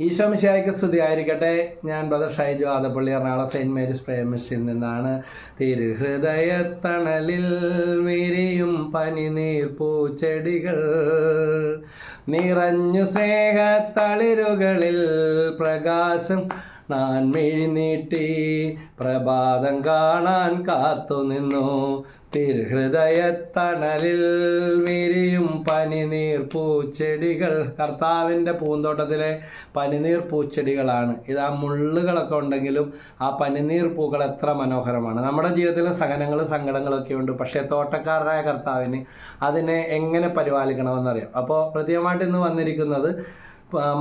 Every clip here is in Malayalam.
ഈശോ മിശിഹായ്ക്ക് സ്തുതിയായിരിക്കട്ടെ. ഞാൻ brother Shaiju Adappally, Ernakulam saint Mary's prayer മിഷനിൽ നിന്നാണ്. തിരുഹൃദയത്തണലിൽ വിരിയും പനിനീർ പൂച്ചെടികൾ, നിറഞ്ഞു സ്നേഹത്തളിരുകളിൽ പ്രകാശം ഞാൻ മിഴിനീട്ടി പ്രഭാതം കാണാൻ കാത്തുനിന്നു. തിരുഹൃദയത്തണലിൽ വിരിയും പനിനീർ പൂച്ചെടികൾ. കർത്താവിൻ്റെ പൂന്തോട്ടത്തിലെ പനിനീർ പൂച്ചെടികളാണ് ഇത്. ആ മുള്ളുകളൊക്കെ ഉണ്ടെങ്കിലും ആ പനിനീർ പൂക്കൾ എത്ര മനോഹരമാണ്. നമ്മുടെ ജീവിതത്തിൽ സഹനങ്ങളും സങ്കടങ്ങളൊക്കെ ഉണ്ട്, പക്ഷേ തോട്ടക്കാരനായ കർത്താവിന് അതിനെ എങ്ങനെ പരിപാലിക്കണമെന്നറിയാം. അപ്പോൾ പ്രത്യേകമായിട്ട് ഇന്ന് വന്നിരിക്കുന്നത്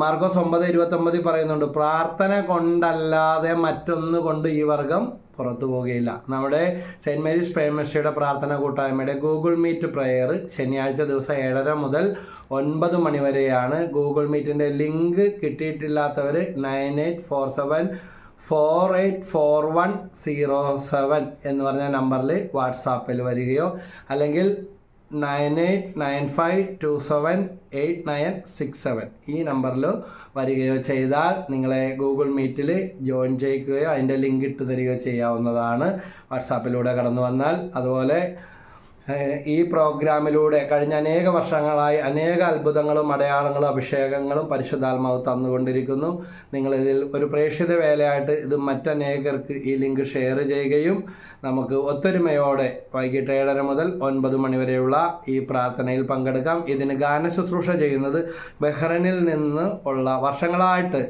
മാർക്കോസ് 9:29 പറയുന്നുണ്ട്, പ്രാർത്ഥന കൊണ്ടല്ലാതെ മറ്റൊന്നു കൊണ്ട് ഈ വർഗം പുറത്തു പോകുകയില്ല. നമ്മുടെ സെയിൻറ്റ് മേരീസ് പ്രേയർ മിഷയുടെ പ്രാർത്ഥന കൂട്ടായ്മയുടെ ഗൂഗിൾ മീറ്റ് പ്രേയർ ശനിയാഴ്ച ദിവസം 7:30 മുതൽ 9 മണി വരെയാണ്. ഗൂഗിൾ മീറ്റിൻ്റെ ലിങ്ക് കിട്ടിയിട്ടില്ലാത്തവർ 9847484107 എന്ന് പറഞ്ഞ നമ്പറിൽ വാട്സാപ്പിൽ വരികയോ അല്ലെങ്കിൽ 9895278967 ഈ നമ്പറിൽ വരികയോ ചെയ്താൽ നിങ്ങളെ ഗൂഗിൾ മീറ്റിൽ ജോയിൻ ചെയ്യിക്കുകയോ അതിൻ്റെ ലിങ്ക് ഇട്ട് തരികയോ ചെയ്യാവുന്നതാണ്, വാട്സാപ്പിലൂടെ കടന്നു വന്നാൽ. അതുപോലെ ഈ പ്രോഗ്രാമിലൂടെ കഴിഞ്ഞ അനേക വർഷങ്ങളായി അനേക അത്ഭുതങ്ങളും അടയാളങ്ങളും അഭിഷേകങ്ങളും പരിശുദ്ധാത്മാവ് തന്നുകൊണ്ടിരിക്കുന്നു. നിങ്ങളിതിൽ ഒരു പ്രേക്ഷിത വേലയായിട്ട് ഇത് മറ്റനേകർക്ക് ഈ ലിങ്ക് ഷെയർ ചെയ്യുകയും നമുക്ക് ഒത്തൊരുമയോടെ വൈകിട്ട് 7:30 മുതൽ 9 മണി വരെയുള്ള ഈ പ്രാർത്ഥനയിൽ പങ്കെടുക്കാം. ഇതിന് ഗാന ശുശ്രൂഷ ചെയ്യുന്നത് ബഹ്റൈനിൽ നിന്ന് ഉള്ള വർഷങ്ങളായിട്ട്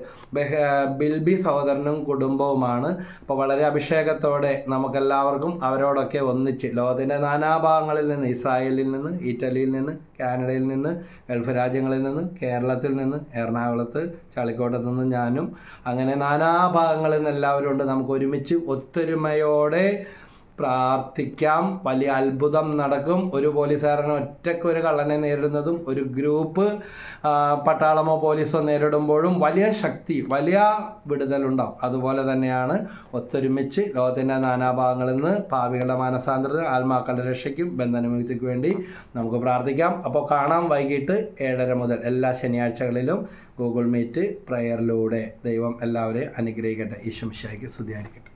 ബിൽബി സഹോദരനും കുടുംബവുമാണ്. അപ്പോൾ വളരെ അഭിഷേകത്തോടെ നമുക്കെല്ലാവർക്കും അവരോടൊക്കെ ഒന്നിച്ച് ലോകത്തിൻ്റെ നാനാഭാഗങ്ങളിൽ നിന്ന്, ഇസ്രായേലിൽ നിന്ന്, ഇറ്റലിയിൽ നിന്ന്, കാനഡയിൽ നിന്ന്, ഗൾഫ് രാജ്യങ്ങളിൽ നിന്ന്, കേരളത്തിൽ നിന്ന്, എറണാകുളത്ത് ചാളിക്കോട്ടത്ത് നിന്ന് ഞാനും, അങ്ങനെ നാനാഭാഗങ്ങളിൽ നിന്ന് എല്ലാവരും ഉണ്ട്. നമുക്ക് ഒരുമിച്ച് ഒത്തൊരുമയോടെ പ്രാർത്ഥിക്കാം. വലിയ അത്ഭുതം നടക്കും. ഒരു പോലീസുകാരനെ ഒറ്റയ്ക്ക് ഒരു കള്ളനെ നേരിടുന്നതും ഒരു ഗ്രൂപ്പ് പട്ടാളമോ പോലീസോ നേരിടുമ്പോഴും വലിയ ശക്തി, വലിയ വിടുതലുണ്ടാവും. അതുപോലെ തന്നെയാണ് ഒത്തൊരുമിച്ച് ലോകത്തിൻ്റെ നാനാഭാഗങ്ങളിൽ നിന്ന് പാപികളുടെ മാനസാന്തരത, ആത്മാക്കളുടെ രക്ഷയ്ക്കും ബന്ധനമുക്തിക്ക് വേണ്ടി നമുക്ക് പ്രാർത്ഥിക്കാം. അപ്പോൾ കാണാം വൈകിട്ട് 7:30 മുതൽ എല്ലാ ശനിയാഴ്ചകളിലും ഗൂഗിൾ മീറ്റ് പ്രയറിലൂടെ. ദൈവം എല്ലാവരെയും അനുഗ്രഹിക്കട്ടെ. ഈശോ മിശിഹായ്ക്ക് സ്തുതിയായിരിക്കട്ടെ.